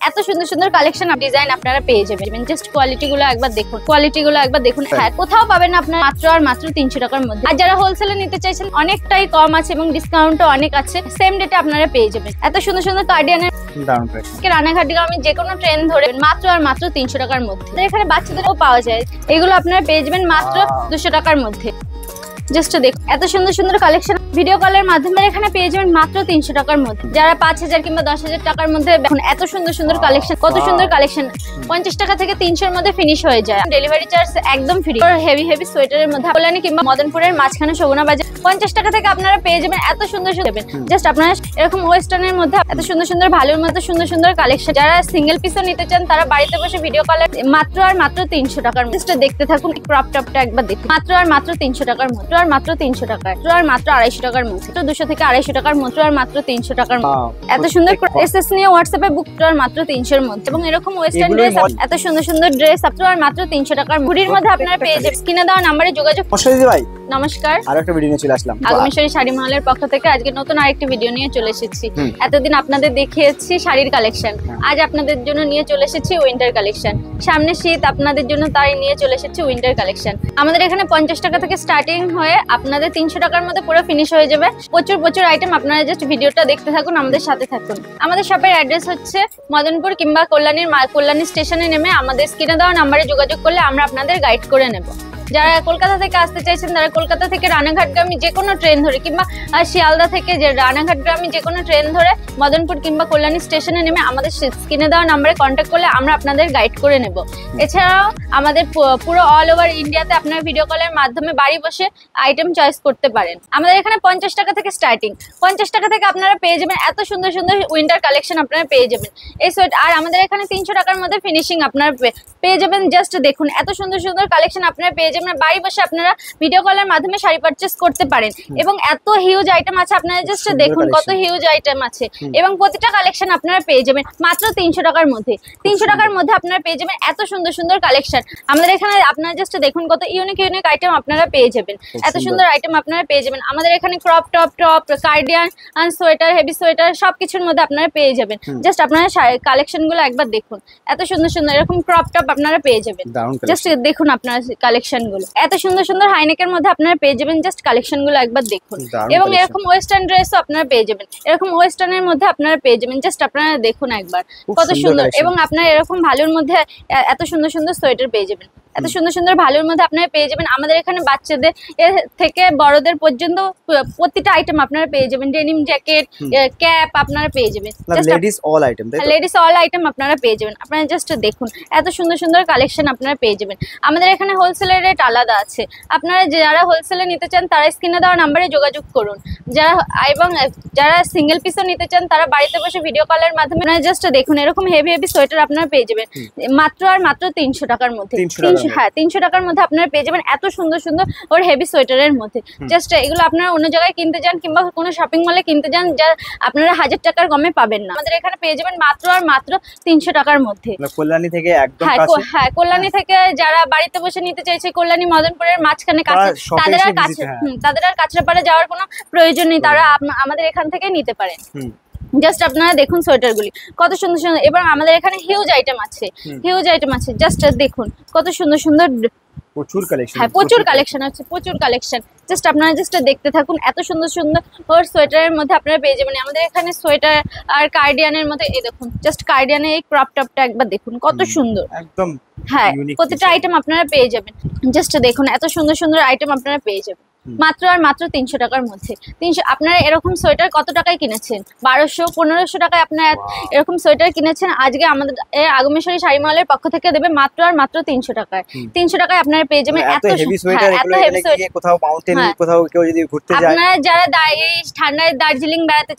এত সুন্দর সুন্দর কালেকশন ডিজাইন আপনারা পেয়ে যাবেন। জাস্ট কোয়ালিটি গুলো একবার দেখুন, হ্যাঁ কোথাও পাবেন না আপনারা মাত্র আর মাত্র 300 টাকার মধ্যে। আর যারা হোলসেলে নিতে চাইছেন অনেকটাই কম আছে এবং ডিসকাউন্টও অনেক আছে, সেম রেটে আপনারা পেয়ে যাবেন। এত সুন্দর সুন্দর কার্ডিয়ানের রানাঘাট আমি যে কোনো ট্রেন ধরে মাত্র আর মাত্র 300 টাকার মধ্যে। এখানে বাচ্চাদেরও পাওয়া যায়, এগুলো আপনারা পেয়ে যাবেন মাত্র 200 টাকার মধ্যে। জাস্ট দেখুন এত সুন্দর সুন্দর কালেকশন ভিডিও কলের মাধ্যমে এখানে পেয়ে যাবেন মাত্র 300 টাকার মধ্যে। যারা 5000 কিংবা 10,000 টাকার মধ্যে এখন এত সুন্দর সুন্দর কালেকশন, কত সুন্দর কালেকশন 50 টাকা থেকে 300 এর মধ্যে ফিনিশ হয়ে যায়। ডেলিভারি চার্জ একদম ফ্রি। হেভি হেভি সোয়েটারের মধ্যে কল্যাণী কিংবা মদনপুরের মাঝখানে শোভনা বাজার 50 টাকা থেকে আপনারা পেয়ে যাবেন এত সুন্দর সুন্দর। জাস্ট আপনারা এরকম ওয়েস্টার্নের মধ্যে এত সুন্দর সুন্দর ভালোর মধ্যে সুন্দর সুন্দর কালেকশন। যারা সিঙ্গেল পিসও নিতে চান তারা বাড়িতে বসে ভিডিও কলে মাত্র আর মাত্র 300 টাকার মধ্যে। জাস্ট দেখতে থাকুন ক্রপ টপটা একবার দেখুন, মাত্র আর মাত্র 300 টাকার মধ্যে, আর মাত্র 300 টাকায়, আর মাত্র 250 টাকার মধ্যে, 200 থেকে 250 টাকার মধ্যে, আর মাত্র 300 টাকার মধ্যে। এত সুন্দর এসএস নিয়ে হোয়াটসঅ্যাপে বুক আর মাত্র 300 এর মধ্যে। এবং এরকম ওয়েস্টার্ন ড্রেস এত সুন্দর সুন্দর ড্রেস আর মাত্র 300 টাকার ঘুড়ির মধ্যে আপনারা পেয়ে যাবেন। স্ক্রিনে দেওয়া নম্বরে যোগাযোগ। ভাই নমস্কার, আরেকটা ভিডিও নিয়ে চলে আসলাম আগমেশ্বরী শাড়ি মহলের পক্ষ থেকে। আজকে নতুন আরেকটি ভিডিও নিয়ে চলে এসেছি। এতদিন আপনাদের দেখিয়েছি শাড়ির কালেকশন, আজ আপনাদের জন্য নিয়ে চলে এসেছি উইন্টার কালেকশন। সামনে শীত, আপনাদের জন্য তাই নিয়ে চলে এসেছি উইন্টার কালেকশন। আমাদের এখানে 50 টাকা থেকে স্টার্টিং হয়ে আপনাদের 300 টাকার মধ্যে পুরো ফিনিশ হয়ে যাবে। প্রচুর প্রচুর আইটেম, আপনারা জাস্ট ভিডিওটা দেখতে থাকুন, আমাদের সাথে থাকুন। আমাদের শপের অ্যাড্রেস হচ্ছে মদনপুর কিংবা কল্যাণী স্টেশনে নেমে আমাদের স্ক্রিনে দেওয়া নাম্বারে যোগাযোগ করলে আমরা আপনাদের গাইড করে নেব। যারা কলকাতা থেকে আসতে চাইছেন তারা কলকাতা থেকে রানাঘাটগামী যে কোনো ট্রেন ধরে কিংবা শিয়ালদা থেকে যে রানাঘাটগামী যে কোনো ট্রেন ধরে মদনপুর কিংবা কল্যাণী স্টেশনে নেমে আমাদের স্ক্রিনে দেওয়া নাম্বারে কন্ট্যাক্ট করলে আমরা আপনাদের গাইড করে নেব। এছাড়াও আমাদের পুরো অল ওভার ইন্ডিয়াতে আপনারা ভিডিও কলের মাধ্যমে বাড়ি বসে আইটেম চয়েস করতে পারেন। আমাদের এখানে 50 টাকা থেকে স্টার্টিং, 50 টাকা থেকে আপনারা পেয়ে যাবেন এত সুন্দর সুন্দর উইন্টার কালেকশন আপনারা পেয়ে যাবেন এই সোয়েটার। আর আমাদের এখানে 300 টাকার মধ্যে ফিনিশিং আপনারা পেয়ে যাবেন। জাস্ট দেখুন এত সুন্দর সুন্দর কালেকশন আপনারা পেয়ে যাবেন। বাড়ি বসে আপনারা ভিডিও কলের মাধ্যমে শাড়ি পারচেজ করতে পারেন এবং এত হিউজ আইটেম আছে, আপনারা জাস্ট দেখুন কত হিউজ আইটেম আছে। এবং প্রতিটা কালেকশন আপনারা পেয়ে যাবেন মাত্র 300 টাকার মধ্যে। 300 টাকার মধ্যে আপনারা পেয়ে যাবেন এত সুন্দর সুন্দর কালেকশন। আমাদের এখানে আপনারা জাস্ট দেখুন কত ইউনিক ইউনিক আইটেম আপনারা পেয়ে যাবেন, এত সুন্দর আইটেম আপনারা পেয়ে যাবেন। আমাদের এখানে crop top, cardigan, sweater, heavy sweater সবকিছুর মধ্যে আপনারা পেয়ে যাবেন। জাস্ট আপনারা কালেকশন গুলো একবার দেখুন, এত সুন্দর সুন্দর এরকম ক্রপ টপ আপনারা পেয়ে যাবেন। জাস্ট দেখুন আপনারা কালেকশন গুলো এত সুন্দর সুন্দর হাইনেকের মধ্যে আপনারা পেয়ে যাবেন। জাস্ট কালেকশন গুলো একবার দেখুন। এবং এরকম ওয়েস্টার্ন ড্রেসও আপনারা পেয়ে যাবেন, এরকম ওয়েস্টার্নের মধ্যে আপনারা পেয়ে যাবেন। জাস্ট আপনারা দেখুন একবার কত সুন্দর। এবং আপনারা এরকম ভালোর মধ্যে এত সুন্দর সুন্দর সোয়েটার পেয়ে যাবেন, এত সুন্দর সুন্দর ভালোর মধ্যে আপনারা পেয়ে যাবেন। আমাদের এখানে বাচ্চাদের থেকে বড়দের পর্যন্ত প্রতিটা আইটেম আপনারা পেয়ে যাবেন। ডেনিম জ্যাকেট, ক্যাপ আপনারা পেয়ে যাবেন। Ladies all item, ladies all item আপনারা পেয়ে যাবেন। আপনারা জাস্ট দেখুন এত সুন্দর সুন্দর কালেকশন আপনারা পেয়ে যাবেন। আমাদের এখানে হোলসেলের রেট আলাদা আছে, আপনারা যারা হোলসেলে নিতে চান তারা স্ক্রিনে দেওয়া নাম্বারে যোগাযোগ করুন। যারা সিঙ্গেল পিসও নিতে চান তারা বাড়িতে বসে ভিডিও কলের মাধ্যমে জাস্ট দেখুন এরকম হেভি হেভি সোয়েটার আপনারা পেয়ে যাবেন মাত্র আর মাত্র 300 টাকার মধ্যে। 300 টাকার মধ্যে আপনারা পেয়ে যাবেন এত সুন্দর সুন্দর ওর হেভি সোয়েটারের মধ্যে। জাস্ট এগুলো আপনারা অন্য জায়গায় কিনতে যান কিংবা কোনো শপিং মলে কিনতে যান যা আপনারা 1000 টাকার কমে পাবেন না। আমাদের এখানে পেয়ে যাবেন মাত্র আর মাত্র 300 টাকার মধ্যে। কল্যাণী থেকে একদম কাছে। হ্যাঁ, কল্যাণী থেকে যারা বাড়িতে বসে নিতে চাইছে কল্যাণী মদনপুরের মাঝখানে কাছে, তাদের আর কাঁচরাপাড়া যাওয়ার কোনো প্রয়োজন নেই, তারা আমাদের এখান থেকে নিতে পারেন। জাস্ট আপনারা দেখুন সোয়েটার গুলি কত সুন্দর সুন্দর। এবং আমাদের এখানে হিউজ আইটেম আছে, হিউজ আইটেম আছে। জাস্ট দেখুন কত সুন্দর সুন্দর প্রচুর কালেকশন। হ্যাঁ, প্রচুর কালেকশন আছে, প্রচুর কালেকশন। জাস্ট আপনারা জাস্ট দেখতে থাকুন এত সুন্দর সুন্দর সোয়েটারের মধ্যে আপনারা পেয়ে যাবেন। আমাদের এখানে সোয়েটার আর কার্ডিয়ানের মধ্যে এই দেখুন জাস্ট কার্ডিয়ানের এই ক্রপ টপটা একবার দেখুন কত সুন্দর একদম। হ্যাঁ, প্রতিটা আইটেম আপনারা পেয়ে যাবেন। জাস্ট দেখুন এত সুন্দর সুন্দর আইটেম আপনারা পেয়ে যাবেন মাত্র আর মাত্র 300 টাকার মধ্যে। 300 আপনারা এরকম সোয়েটার কত টাকায় কিনেছেন? 1200-1500 টাকায় আপনারা এরকম সোয়েটার কিনেছেন। আজকে আমাদের আগমেশ্বরী শাড়ি মহলের পক্ষ থেকে দেবে মাত্র আর মাত্র 300 টাকায়। 300 টাকায় আপনারা পেয়ে যাবেন এত হেভি সোয়েটার। কোথাও মাউন্টেন, কোথাও কেউ যদি ঘুরতে যায়, আপনারা যারা ঠান্ডায় দার্জিলিং বেড়াতে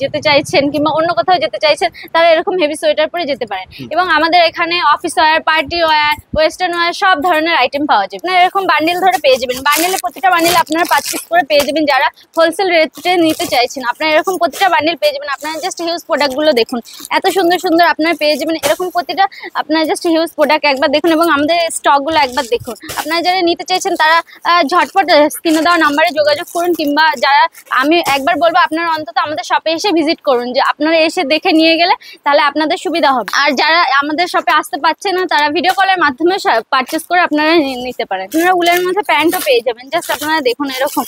যেতে চাইছেন কিংবা অন্য কোথাও যেতে চাইছেন তারা এরকম হেভি সোয়েটার পরে যেতে পারেন। এবং আমাদের এখানে office wear, party wear, western wear সব ধরনের আইটেম পাওয়া যায়। আপনারা এরকম বান্ডিল ধরে পেয়ে যাবেন। বান্ডিলে প্রতিটা বান্ডিল আপনারা পারচেজ করে পেয়ে যাবেন যারা হোলসেল রেটে নিতে চাইছেন। আপনারা এরকম প্রতিটা বান্ডিল পেয়ে যাবেন। আপনারা জাস্ট হিউজ প্রোডাক্টগুলো দেখুন, এত সুন্দর সুন্দর আপনারা পেয়ে যাবেন এরকম প্রতিটা। আপনারা জাস্ট হিউজ প্রোডাক্ট একবার দেখুন এবং আমাদের স্টকগুলো একবার দেখুন। আপনারা যারা নিতে চাইছেন তারা ঝটপট স্ক্রিনে দেওয়া নাম্বারে যোগাযোগ করুন, কিংবা যারা আমি একবার বলবো আপনারা অন্তত আমাদের শপে এসে ভিজিট করুন, যে আপনারা এসে দেখে নিয়ে গেলে তাহলে আপনাদের সুবিধা হবে। আর যারা আমাদের শপে আসতে পারছে না তারা ভিডিও কলের মাধ্যমে পারচেজ করে আপনারা নিতে পারেন। আপনারা উলের মধ্যে প্যান্টও পেয়ে যাবেন। জাস্ট আপনারা দেখুন এরকম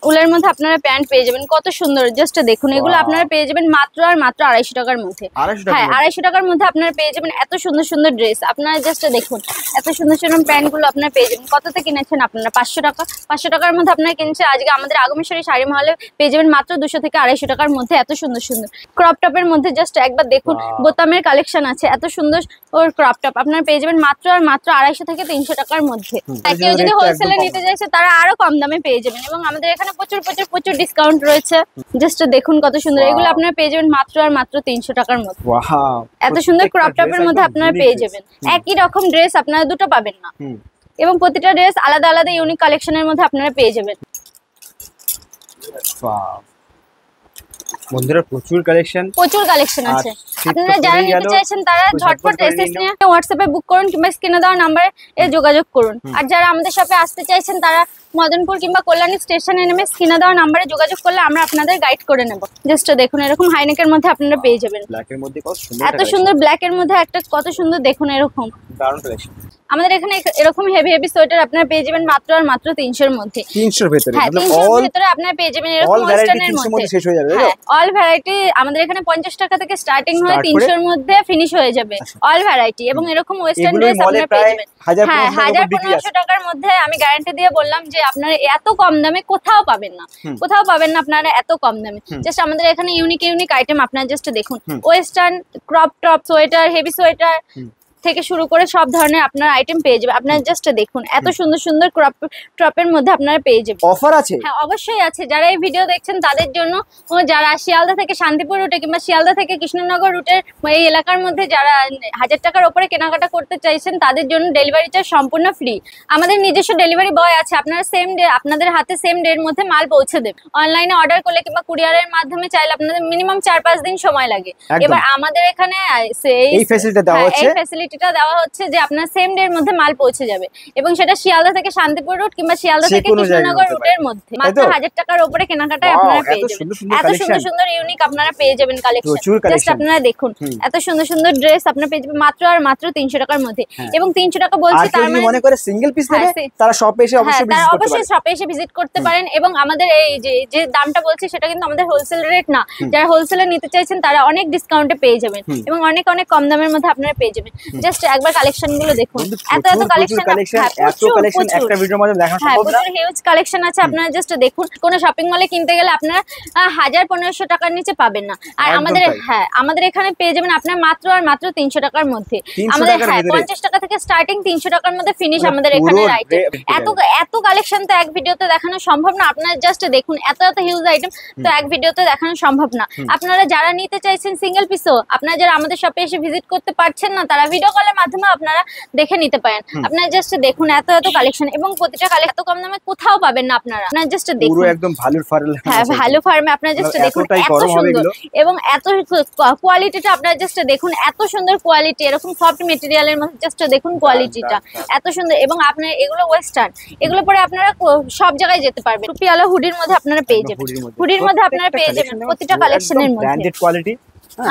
উলের মধ্যে আপনারা প্যান্ট পেয়ে যাবেন, কত সুন্দর। জাস্ট দেখুন এগুলো আপনারা পেয়ে যাবেন মাত্র আর মাত্র 250 টাকার মধ্যে। হ্যাঁ 250 টাকার মধ্যে আপনারা পেয়ে যাবেন এত সুন্দর সুন্দর ড্রেস। আপনারা জাস্ট দেখুন এত সুন্দর সুন্দর প্যান্টগুলো আপনারা পেয়ে যাবেন। কততে কিনেছেন আপনারা? 500 টাকা। 500 টাকার মধ্যে আপনারা কিনছে আজকে আমাদের আগমেশ্বরী শাড়ি মহলে পেয়ে যাবেন মাত্র 200 থেকে 250 টাকার মধ্যে এত সুন্দর সুন্দর ক্রপ টপের মধ্যে। জাস্ট একবার দেখুন বোতামের কালেকশন আছে, এত সুন্দর ওর ক্রপ টপ আপনারা পেয়ে যাবেন মাত্র আর মাত্র 250 থেকে 300 টাকার মধ্যে। কেউ যদি হোলসেলে নিতে চাইছে তারা আরো কম দামে পেয়ে যাবেন এবং আমাদের এখানে প্রচুর প্রচুর প্রচুর ডিসকাউন্ট রয়েছে। জাস্ট দেখুন কত সুন্দর, এগুলো আপনারা পেয়ে যাবেন মাত্র আর মাত্র 300 টাকার মধ্যে। এত সুন্দর ক্রপ টপের মধ্যে আপনারা পেয়ে যাবেন। একই রকম ড্রেস আপনারা দুটো পাবেন না এবং প্রতিটা ড্রেস আলাদা আলাদা ইউনিক কালেকশনের মধ্যে আপনারা পেয়ে যাবেন। বন্ধুরা প্রচুর কালেকশন আছে। আপনারা যারা নিতে চাইছেন তারা ঝটপট এসএস নিয়ে হোয়াটসঅ্যাপে বুক করুন কিংবা স্ক্রিনে দেওয়া নাম্বারে যোগাযোগ করুন। আর যারা আমাদের শপে আসতে চাইছেন তারা মদনপুর কিংবা কল্যাণী স্টেশনে নেমে স্ক্রিনে দেওয়া নাম্বারে যোগাযোগ করলে আমরা আপনাদের গাইড করে নেব। জাস্ট দেখুন এরকম হাইনেকের মধ্যে আপনারা পেয়ে যাবেন। এত সুন্দর ব্ল্যাক এর মধ্যে একটা কত সুন্দর দেখুন এরকম দারুণ কালেকশন। আমাদের এখানে এরকম হেভি হেভি সোয়েটার আপনারা পেয়ে যাবেন মাত্র আর মাত্র 300 এর মধ্যে। 300 এর ভিতরে মানে অল ভিতরে আপনারা পেয়ে যাবেন এরকম ওয়েস্টার্নের মধ্যে শেষ হয়ে যাবে। অল ভ্যারাইটি আমাদের এখানে 50 টাকা থেকে স্টার্টিং হয়, 300 এর মধ্যে ফিনিশ হয়ে যাবে অল ভ্যারাইটি। এবং এরকম ওয়েস্টার্ন ড্রেস আপনারা পেয়ে যাবেন 1000-1500 টাকার মধ্যে। আমি গ্যারান্টি দিয়ে বললাম যে আপনারা এত কম দামে কোথাও পাবেন না, কোথাও পাবেন না আপনারা এত কম দামে। জাস্ট আমাদের এখানে ইউনিক ইউনিক আইটেম আপনারা জাস্ট দেখুন, western crop top sweater, heavy sweater থেকে শুরু করে সব ধরনের আপনার আইটেম পেয়ে যাবেন। আপনারা জাস্ট দেখুন এত সুন্দর সুন্দর ক্রপ টপের মধ্যে আপনারা পেয়ে যাবেন। অফার আছে? হ্যাঁ অবশ্যই আছে। যারা এই ভিডিও দেখছেন তাদের জন্য, যারা শিয়ালদা থেকে শান্তিপুর রুটে কিংবা শিয়ালদা থেকে কৃষ্ণনগর রুটের এই এলাকার মধ্যে যারা 1000 টাকার উপরে কেনাকাটা করতে চাইছেন তাদের জন্য ডেলিভারি চার্জ সম্পূর্ণ ফ্রি। আমাদের নিজস্ব ডেলিভারি বয় আছে, আপনারা সেম ডে আপনাদের হাতে সেম ডে এর মধ্যে মাল পৌঁছে দেবে। অনলাইনে অর্ডার করলে কিংবা কুরিয়ারের মাধ্যমে চাইলে আপনাদের মিনিমাম 4-5 দিন সময় লাগে। এবার আমাদের এখানে এই ফ্যাসিলিটি দেওয়া হচ্ছে, দেওয়া হচ্ছে যে আপনার সেম ডে এর মধ্যে মাল পৌঁছে যাবে এবং সেটা শিয়ালদা থেকে শান্তিপুর রুট কিংবা শিয়ালদা থেকে কৃষ্ণনগর রুটের মধ্যে। মাত্র 1000 টাকার উপরে কেনাকাটায় আপনারা পেয়ে যাবেন এত সুন্দর সুন্দর ইউনিক আপনারা পেয়ে যাবেন কালেকশন। জাস্ট আপনারা দেখুন এত সুন্দর সুন্দর ড্রেস আপনারা পেয়ে যাবেন মাত্র আর মাত্র 300 টাকার মধ্যে। এবং 300 টাকা বলছি তার মানে মনে করে সিঙ্গেল পিস নেবে তারা শপে এসে অবশ্যই শপে এসে ভিজিট করতে পারেন। এবং আমাদের এই যে দামটা বলছি সেটা কিন্তু আমাদের হোলসেল রেট না। যারা হোলসেলে নিতে চাইছেন তারা অনেক ডিসকাউন্টে পেয়ে যাবেন এবং অনেক অনেক কম দামের মধ্যে আপনারা পেয়ে যাবেন। জাস্ট একবার কালেকশন গুলো দেখুন, এত এত কালেকশন একটা ভিডিওর মধ্যে দেখানো সম্ভব না। প্রচুর হিউজ কালেকশন আছে। আপনারা জাস্ট দেখুন কোন শপিং মলে কিনতে গেলে আপনারা 1000-1500 টাকার নিচে পাবেন না। আর আমাদের এখানে পেয়ে যাবেন আপনারা মাত্র আর মাত্র 300 টাকার মধ্যে। আমাদের 50 টাকা থেকে স্টার্টিং, 300 টাকার মধ্যে ফিনিশ আমাদের এখানে আইটেম। এত কালেকশন তো এক ভিডিওতে দেখানো সম্ভব না। আপনারা জাস্ট দেখুন এত এত হিউজ আইটেম তো এক ভিডিওতে দেখানো সম্ভব না। আপনারা যারা নিতে চাইছেন সিঙ্গেল পিসও, আপনারা যারা আমাদের শপে এসে ভিজিট করতে পারছেন না তারা ভিডিও কলের মাধ্যমে আপনারা দেখে নিতে পারেন। আপনারা জাস্ট দেখুন এত এত কালেকশন এবং প্রতিটা কালেকশন এত কম দামে কোথাও পাবেন না। আপনারা জাস্ট দেখুন পুরো একদম ভালো ফার্মে, ভালো ফার্মে আপনারা জাস্ট দেখুন এত সুন্দর এবং এত কোয়ালিটিটা আপনারা জাস্ট দেখুন এত সুন্দর কোয়ালিটি, এরকম সফট মেটেরিয়ালের মধ্যে জাস্ট দেখুন কোয়ালিটিটা এত সুন্দর। এবং আপনারা এগুলো ওয়েস্টার্ন, এগুলো পরে আপনারা সব জায়গায় যেতে পারবেন। টুপিওয়ালা হুডির মধ্যে আপনারা পেয়ে যাবেন, হুডির মধ্যে আপনারা পেয়ে যাবেন প্রতিটা কালেকশনের মধ্যে ব্র্যান্ডেড কোয়ালিটি।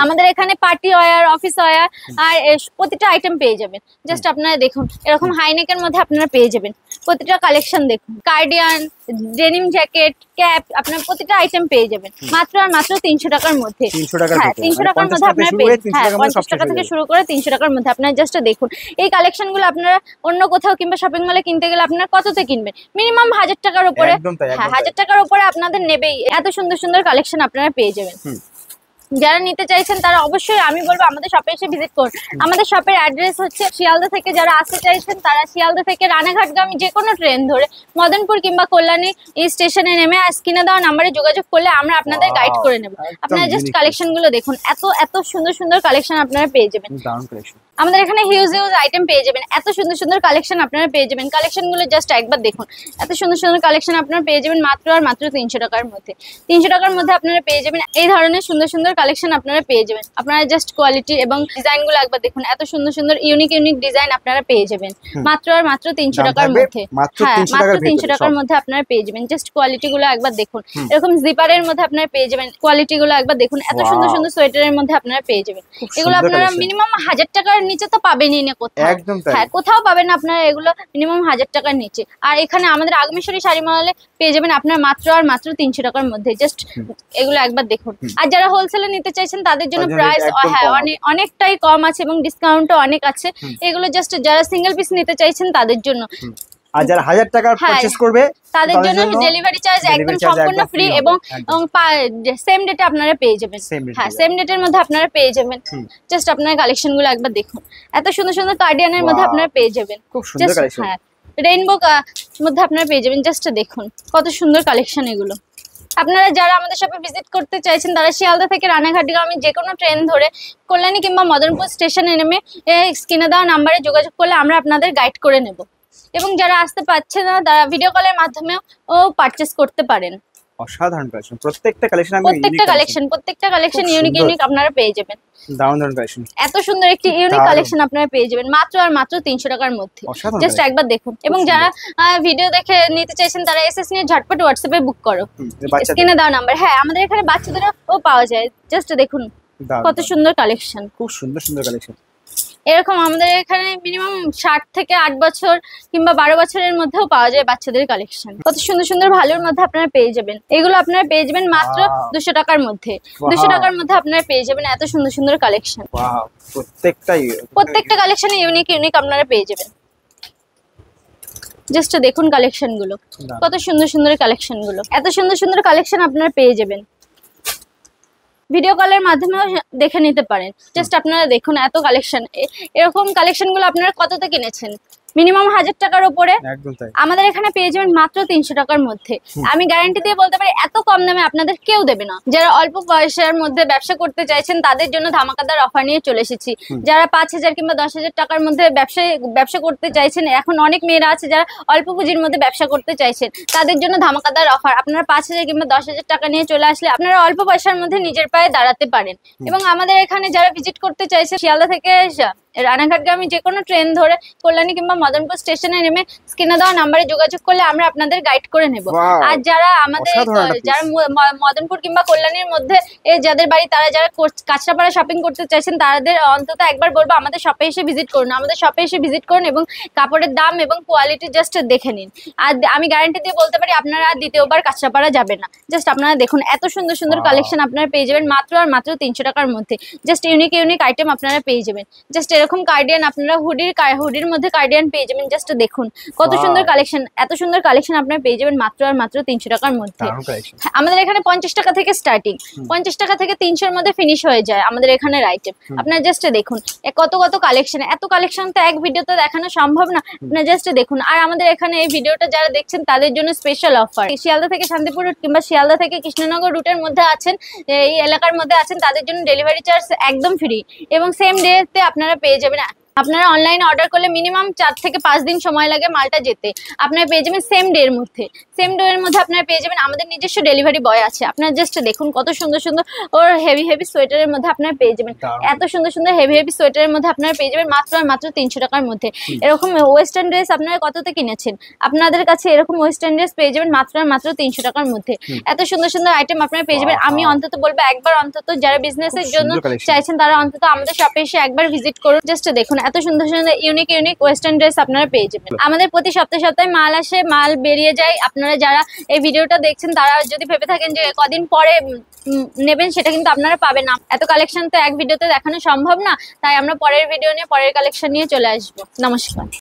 আমাদের এখানে পার্টি ওয়্যার, অফিস ওয়্যার আর প্রতিটা আইটেম পেয়ে যাবেন। জাস্ট আপনারা দেখুন এরকম হাইনেকের মধ্যে আপনারা পেয়ে যাবেন প্রতিটা কালেকশন। দেখুন কার্ডিয়ান, ডেনিম জ্যাকেট, ক্যাপ আপনারা প্রতিটা আইটেম পেয়ে যাবেন মাত্র আর মাত্র 300 টাকার মধ্যে। 300 টাকার মধ্যে আপনারা পেয়ে 50 টাকা থেকে শুরু করে 300 টাকার মধ্যে। আপনারা জাস্ট দেখুন এই কালেকশন গুলো আপনারা অন্য কোথাও কিংবা শপিং মলে কিনতে গেলে আপনারা কততে কিনবেন? মিনিমাম 1000 টাকার উপরে। 1000 টাকার উপরে আপনাদের নেবেই। এত সুন্দর সুন্দর কালেকশন আপনারা পেয়ে যাবেন। যারা নিতে চাইছেন তারা অবশ্যই আমি বলবো আমাদের শপে এসে ভিজিট করুন। আমাদের শপের অ্যাড্রেস হচ্ছে শিয়ালদা থেকে যারা আসতে চাইছেন তারা শিয়ালদা থেকে রানাঘাটগামী যে কোনো ট্রেন ধরে মদনপুর কিংবা কল্যাণী এই স্টেশনে নেমে স্ক্রিনে দেওয়া নাম্বারে যোগাযোগ করলে আমরা আপনাদের গাইড করে নেব। আপনারা জাস্ট কালেকশন গুলো দেখুন এত এত সুন্দর সুন্দর কালেকশন আপনারা পেয়ে যাবেন। আমাদের এখানে হিউজ আইটেম পেয়ে যাবেন, এত সুন্দর সুন্দর কালেকশন আপনারা পেয়ে যাবেন। কালেকশনগুলো জাস্ট একবার দেখুন, এত সুন্দর সুন্দর কালেকশন আপনারা পেয়ে যাবেন মাত্র আর মাত্র 300 টাকার মধ্যে। 300 টাকার মধ্যে আপনারা পেয়ে যাবেন এই ধরনের সুন্দর সুন্দর কালেকশন আপনারা পেয়ে যাবেন। আপনারা জাস্ট কোয়ালিটি এবং ডিজাইনগুলো একবার দেখুন, এত সুন্দর সুন্দর ইউনিক ডিজাইন আপনারা পেয়ে যাবেন মাত্র আর মাত্র 300 টাকার মধ্যে। হ্যাঁ, মাত্র 300 টাকার মধ্যে আপনারা পেয়ে যাবেন। জাস্ট কোয়ালিটিগুলো একবার দেখুন, এরকম জিপারের মধ্যে আপনারা পেয়ে যাবেন। কোয়ালিটিগুলো একবার দেখুন, এত সুন্দর সুন্দর সোয়েটারের মধ্যে আপনারা পেয়ে যাবেন। এগুলো আপনারা মিনিমাম 1000 টাকার নিচে তো পাবেনই না কোথাও। হ্যাঁ, কোথাও পাবেন না আপনারা এগুলো মিনিমাম 1000 টাকার নিচে। আর এখানে আমাদের আগমেশ্বরী শাড়ি মহলে পেয়ে যাবেন আপনারা মাত্র আর মাত্র 300 টাকার মধ্যে। জাস্ট এগুলো একবার দেখুন। আর যারা হোলসেলে নিতে চাইছেন তাদের জন্য প্রাইস হ্যাঁ অনেকটাই কম আছে এবং ডিসকাউন্টও অনেক আছে। এগুলো জাস্ট যারা সিঙ্গেল পিস নিতে চাইছেন তাদের জন্য। আর যারা 1000 টাকার পারচেজ করবে তাদের জন্য ডেলিভারি চার্জ একদম সম্পূর্ণ ফ্রি এবং সেম ডেটে আপনারা পেয়ে যাবেন। হ্যাঁ, সেম ডেটের মধ্যে আপনারা পেয়ে যাবেন। জাস্ট আপনারা কালেকশনগুলো একবার দেখুন, এত সুন্দর সুন্দর কার্ডিয়ানের মধ্যে আপনারা পেয়ে যাবেন। খুব সুন্দর কালেকশন। হ্যাঁ, রেইনবো মধ্যে আপনারা পেয়ে যাবেন। জাস্ট দেখুন কত সুন্দর কালেকশন এগুলো। আপনারা যারা আমাদের শপে ভিজিট করতে চাইছেন তারা শিয়ালদা থেকে রানাঘাটগামী যে কোনো ট্রেন ধরে কল্যাণী কিংবা মদনপুর স্টেশনে নেমে স্ক্রিনে দেওয়া নাম্বারে যোগাযোগ করলে আমরা আপনাদের গাইড করে নেব। এবং যারা আসতে পারছে না তারা ভিডিও কলের মাধ্যমেও পারচেজ করতে পারেন। অসাধারণ কালেকশন, প্রত্যেকটা কালেকশন ইউনিক আপনারা পেয়ে যাবেন। দারুণ কালেকশন, এত সুন্দর একটি ইউনিক কালেকশন আপনারা পেয়ে যাবেন মাত্র আর মাত্র 300 টাকার মধ্যে। জাস্ট একবার দেখুন। এবং যারা ভিডিও দেখে নিতে চাইছেন তারা এসএস নিয়ে ঝটপট হোয়াটসঅ্যাপে বুক করো, স্ক্রিনে দেওয়া নাম্বার। হ্যাঁ, আমাদের এখানে বাচ্চাদেরও পাওয়া যায়। জাস্ট দেখুন কত সুন্দর কালেকশন, খুব সুন্দর সুন্দর কালেকশন। এরকম আমাদের এখানে মিনিমাম 60 থেকে 8 বছর কিংবা 12 বছরের মধ্যেও পাওয়া যায় বাচ্চাদের কালেকশন। কত সুন্দর সুন্দর ভালোর মধ্যে আপনারা পেয়ে যাবেন। এগুলো আপনারা পেয়ে যাবেন মাত্র 200 টাকার মধ্যে। 200 টাকার মধ্যে আপনারা পেয়ে যাবেন এত সুন্দর সুন্দর কালেকশন। প্রত্যেকটা কালেকশনে ইউনিক আপনারা পেয়ে যাবেন। জাস্ট দেখুন কালেকশন গুলো, কত সুন্দর সুন্দর কালেকশন গুলো। এত সুন্দর সুন্দর কালেকশন আপনারা পেয়ে যাবেন। ভিডিও কলের মাধ্যমেও দেখে নিতে পারেন। জাস্ট আপনারা দেখুন এত কালেকশন। এরকম কালেকশন গুলো আপনারা কততে কিনেছেন? মিনিমাম 1000 টাকার উপরে। আমাদের এখানে পেয়ে যাবেন মাত্র 300 টাকার মধ্যে। আমি গ্যারান্টি দিয়ে বলতে পারি এত কম দামে আপনাদের কেউ দেবে না। যারা অল্প পয়সার মধ্যে ব্যবসা করতে চাইছেন তাদের জন্য ধামাকাদার অফার নিয়ে চলে এসেছি। যারা 5000 কিংবা 10,000 টাকার মধ্যে ব্যবসা করতে চাইছেন, এখন অনেক মেয়েরা আছে যারা অল্প পুঁজির মধ্যে ব্যবসা করতে চাইছেন, তাদের জন্য ধামাকাদার অফার। আপনারা 5000 কিংবা 10,000 টাকা নিয়ে চলে আসলে আপনারা অল্প পয়সার মধ্যে নিজের পায়ে দাঁড়াতে পারেন। এবং আমাদের এখানে যারা ভিজিট করতে চাইছে শিয়ালদা থেকে রানাঘাটগামী যে কোনো ট্রেন ধরে কল্যাণী কিংবা মদনপুর স্টেশনে নেমে স্ক্রিনে দেওয়া নাম্বারে যোগাযোগ করলে আমরা আপনাদের গাইড করে নেব। আর যারা আমাদের যারা মদনপুর কিংবা কল্যাণীর মধ্যে যাদের বাড়ি তারা যারা কাঁচরাপাড়া শপিং করতে চাইছেন তাদের অন্তত একবার বলবো আমাদের শপে এসে ভিজিট করুন। আমাদের শপে এসে ভিজিট করুন এবং কাপড়ের দাম এবং কোয়ালিটি জাস্ট দেখে নিন। আর আমি গ্যারান্টি দিয়ে বলতে পারি আপনারা আর দ্বিতীয়বার কাঁচরাপাড়া যাবেন না। জাস্ট আপনারা দেখুন এত সুন্দর সুন্দর কালেকশন আপনারা পেয়ে যাবেন মাত্র আর মাত্র 300 টাকার মধ্যে। জাস্ট ইউনিক আইটেম আপনারা পেয়ে যাবেন। জাস্ট এরকম কার্ডিয়ান আপনারা হুডির মধ্যে কার্ডিয়ান পেয়ে যাবেন। জাস্ট দেখুন কত সুন্দর কালেকশন। এত সুন্দর কালেকশন আপনারা পেয়ে যাবেন মাত্র আর মাত্র 300 টাকার মধ্যে। আমাদের এখানে 50 টাকা থেকে স্টার্টিং, 50 টাকা থেকে 300-র মধ্যে ফিনিশ হয়ে যায় আমাদের এখানের আইটেম। আপনারা জাস্ট দেখুন কত কালেকশন। এত কালেকশন তো এক ভিডিওতে দেখানো সম্ভব না। আপনারা জাস্ট দেখুন। আর আমাদের এখানে এই ভিডিওটা যারা দেখছেন তাদের জন্য স্পেশাল অফার। শিয়ালদা থেকে শান্তিপুর রুট কিংবা শিয়ালদা থেকে কৃষ্ণনগর রুটের মধ্যে আছেন, এই এলাকার মধ্যে আছেন, তাদের জন্য ডেলিভারি চার্জ একদম ফ্রি এবং সেম ডেতে আপনারা পেয়ে যাবেন। আপনারা অনলাইনে অর্ডার করলে মিনিমাম 4 থেকে 5 দিন সময় লাগে মালটা যেতে। আপনারা পেয়ে যাবেন সেম ডে এর মধ্যে। সেম ডে এর মধ্যে আপনারা পেয়ে যাবেন। আমাদের নিজস্ব ডেলিভারি বয় আছে। আপনারা জাস্ট দেখুন কত সুন্দর সুন্দর ওর হেভি সোয়েটারের মধ্যে আপনারা পেয়ে যাবেন। এত সুন্দর সুন্দর হেভি সোয়েটারের মধ্যে আপনারা পেয়ে যাবেন মাত্র আর মাত্র 300 টাকার মধ্যে। এরকম ওয়েস্টার্ন ড্রেস আপনারা কততে কিনেছেন? আপনাদের কাছে এরকম ওয়েস্টার্ন ড্রেস পেয়ে যাবেন মাত্র আর মাত্র 300 টাকার মধ্যে। এত সুন্দর সুন্দর আইটেম আপনারা পেয়ে যাবেন। আমি অন্তত বলবো একবার অন্তত যারা বিজনেসের জন্য চাইছেন তারা অন্তত আমাদের শপে এসে একবার ভিজিট করুন। জাস্ট দেখুন এত সুন্দর সুন্দর ইউনিক ওয়েস্টার্ন ড্রেস আপনারা পেয়ে যাবেন। আমাদের প্রতি সপ্তাহে মাল আসে, মাল বেরিয়ে যায়। আপনারা যারা এই ভিডিওটা দেখছেন তারা যদি ভেবে থাকেন যে কদিন পরে নেবেন, সেটা কিন্তু আপনারা পাবেন না। এত কালেকশন তো এক ভিডিওতে দেখানো সম্ভব না, তাই আমরা পরের ভিডিও নিয়ে পরের কালেকশন নিয়ে চলে আসবো। নমস্কার।